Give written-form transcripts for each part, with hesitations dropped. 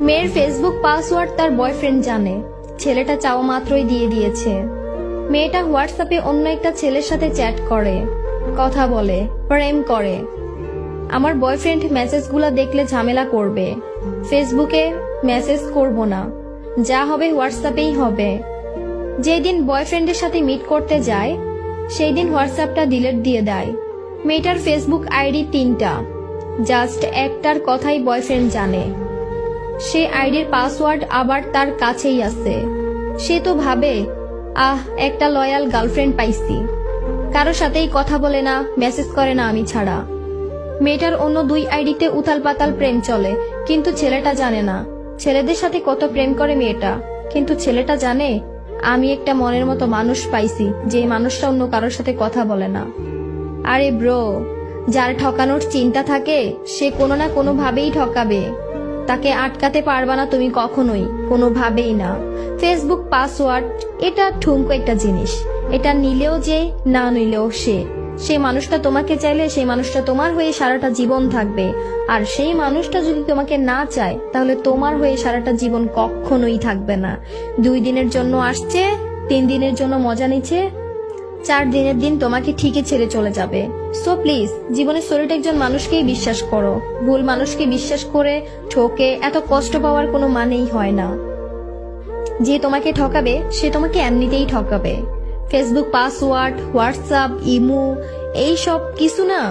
মেয়ের Facebook password তার boyfriend জানে। ছেলেটা চাওয়া মাত্রই দিয়ে দিয়েছে। মেয়েটা হোয়াটসঅ্যাপে অন্য একটা ছেলের সাথে চ্যাট করে, কথা বলে, প্রেম করে। আমার বয়ফ্রেন্ড মেসেজগুলো দেখলে ঝামেলা করবে। ফেসবুকে মেসেজ করব না, যা হবে হোয়াটসঅ্যাপেই হবে। যেদিন বয়ফ্রেন্ডের সাথে মিট করতে যায় সেই দিন হোয়াটসঅ্যাপটা ডিলিট দিয়ে দেয়। মেয়েটার ফেসবুক আইডি 3টা, জাস্ট একটার কথাই বয়ফ্রেন্ড জানে। সে আইডির পাসওয়ার্ড আবার তার কাছেই আছে। সে তো ভাবে, একটা লয়াল গার্লফ্রেন্ড পাইছি, কারো সাথেই কথা বলে না, মেসেজ করে না আমি ছাড়া। মেয়েটার অন্য 2 আইডিতে উথাল পাতাল প্রেম চলে, কিন্তু ছেলেটা জানে না। ছেলেদের সাথে কত প্রেম করে মেয়েটা, কিন্তু ছেলেটা জানে আমি একটা মনের মতো মানুষ পাইছি, যে মানুষটা অন্য কারোর সাথে কথা বলে না। আরে ব্রো, যার ঠকানোর চিন্তা থাকে সে কোনো না কোনো ভাবেই ঠকাবে। তাকে আটকাতে পারবা না তুমি কখনোই, কোনোভাবেই না। ফেসবুক পাসওয়ার্ড এটা ঠুমকো একটা জিনিস। এটা নিলেও যে, না নিলেও সে মানুষটা তোমাকে চাইলে সেই মানুষটা তোমার হয়ে সারাটা জীবন থাকবে। আর সেই মানুষটা যদি তোমাকে না চায় তাহলে তোমার হয়ে সারাটা জীবন কখনোই থাকবে না। 2 দিনের জন্য আসছে, 3 দিনের জন্য মজা নিচ্ছে, 4 দিনের দিন তোমাকে ঠিকই ছেড়ে চলে যাবে। সো প্লিজ জীবনের সলিড একজন মানুষকেই বিশ্বাস করো। ভুল মানুষকে বিশ্বাস করে ঠকে এত কষ্ট পাওয়ার কোনো মানেই হয় না। যে তোমাকে ঠকাবে সে তোমাকে এমনিতেই ঠকাবে। ফেসবুক পাসওয়ার্ড, হোয়াটসঅ্যাপ, ইমো এই সব কিছু না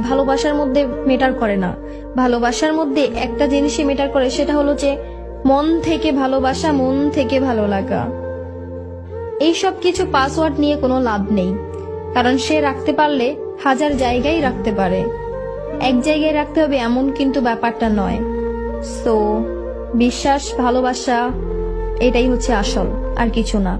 ভালোবাসার মধ্যে মেটার করে না। ভালোবাসার মধ্যে একটা জিনিসই মেটার করে, সেটা হলো যে মন থেকে ভালোবাসা, মন থেকে ভালো লাগা। এইসব কিছু পাসওয়ার্ড নিয়ে কোনো লাভ নেই, কারণ সে রাখতে পারলে 1000 জায়গায় রাখতে পারে। এক জায়গায় রাখতে হবে এমন কিন্তু ব্যাপারটা নয়। সো বিশ্বাস, ভালোবাসা এটাই হচ্ছে আসল, আর কিছু না।